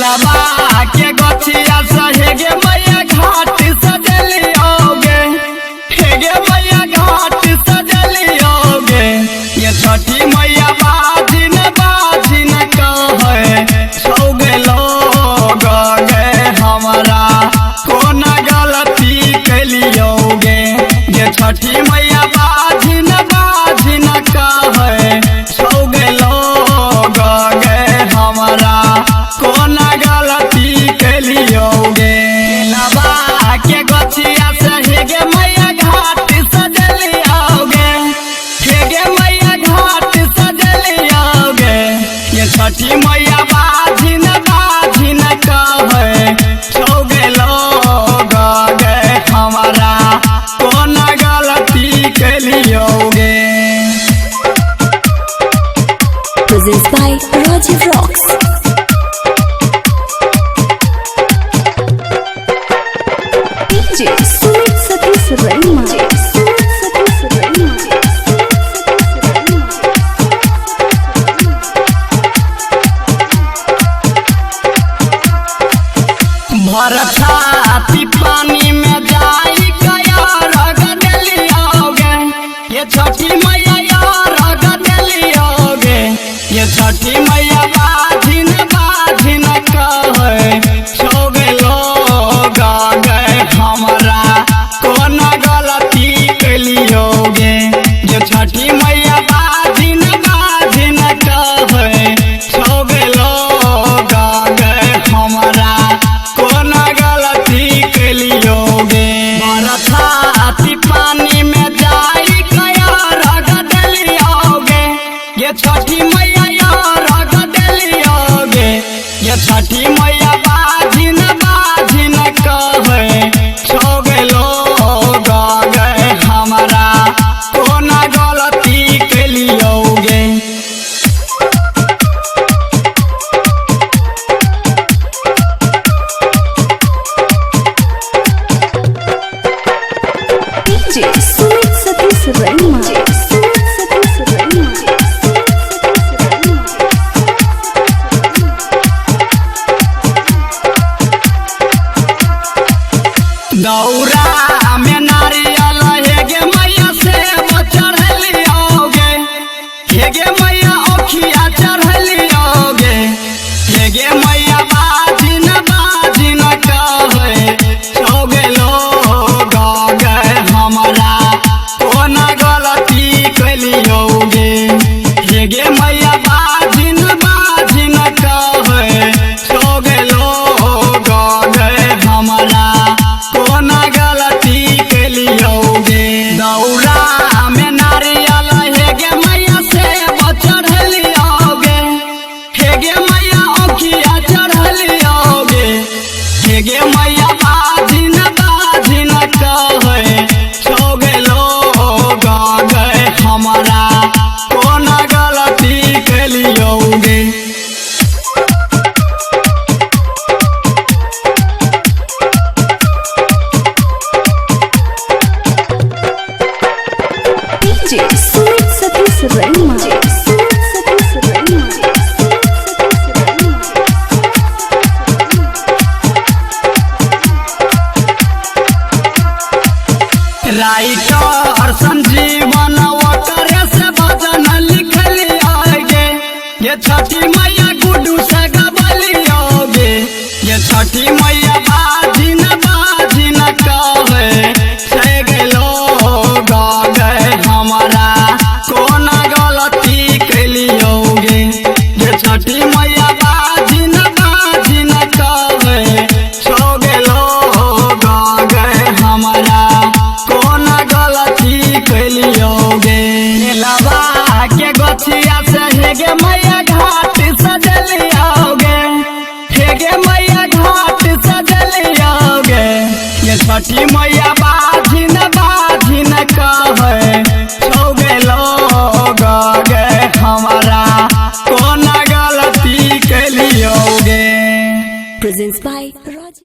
लबा के गछिया सहेगे मैया घाट सजलियोगे, हेगे मैया घाट सजलियोगे। ये छठी मैया बाजिन बाजिन कहे सौगे लोग गे हमारा कोन गलती कैलियोगे। ये छठी मैया बाजिन बाजिन कहे सौगे लोग गे हमारा कोन गलती कैलियोगे। लबा के गछिया सहेगे मैया घाट सजलियोगे, हेगे मैया घाट सजलियोगे। ये छठी मैया बाजिन बाजिन कहे सौगे लोग गे हमारा कोन गलती कैलियोगे। Presents by Rajiv Rocks. DJ Sumit Satish Rema. भरछाती पानी में जाई कया रग दिलियोगे। ये छठी मैया यार रग दिलियोगे। ये छठी मैया बाजिन बाजिन कहे सौगे लोग गे हमारा कोन गलती कैलियोगे। ये छठी मैया बाजिन बाजिन कहे सौगे लोग गे हमारा कोन गलती कैलियोगे। बरसाती पानी में जाई कया रग दिलियोगे। ये छठी मैया यार रग दिलियोगे। ये छठी मैया बाजिन बाजिन कहे सौगे लोग गे हमारा कोन गलती कैलियोगे। DJ Sumit Satish Rema. दौरा में नारियल हेगे मैया से चढ़लियोगे, हेगे मैया ओखिया चढ़लियोगे। हेगे मैया बाजिन बाजिन कहे सौगे लोग गे हमारा कोन गलती कैलियोगे। हेगे मैया बाजिन बाजिन कहे सौगे लोग गे हमारा कोन गलती कैलियोगे। दौरा में नारियल हेगे मैया से चढ़लियोगे, हेगे मैया ओखिया चढ़लियोगे। हेगे मैया बाजिन बाजिन कहे सौगे लोग गे हमारा कोन गलती कैलियोगे। DJ Sumit Satish Rema. Writer Sanjeevan करे से भजन लिखलियोगे। ये छठी मैया गुड्डू से गबलियोगे। ये छठी मैया बाजिन बाजिन कहे सौगे लोग गे हमारा कोन गलती कैलियोगे। ये छठी मैया बाजिन बाजिन कहे सौगे लोग गे हमारा कोन गलती कैलियोगे। लबा के गछिया से हेगे मैया घाट सजलियोगे, हेगे मैया घाट सजलियोगे। ये छठी मैया बाजिन बाजिन कहे सौगे लोग गे हमारा कोन गलती कैलियोगे। Presents by